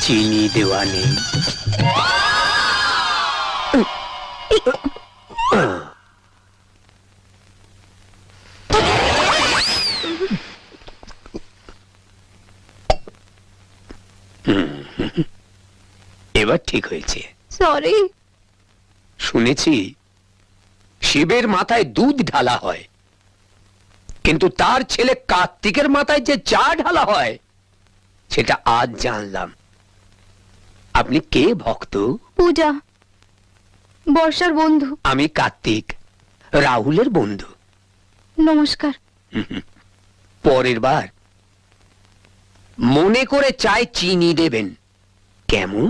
চিনি দেওয়া নেই। এবার ঠিক হয়েছে। সরি। শুনেছি শিবের মাথায় দুধ ঢালা হয়, কিন্তু তার ছেলে কার্তিকের মাথায় যে চা ঢালা হয় সেটা আজ জানলাম। আপনি কে ভক্ত? পূজা, বর্ষার বন্ধু। আমি কার্তিক, রাহুলের বন্ধু। নমস্কার। পরের বার মনে করে চায় চিনি দেবেন, কেমন?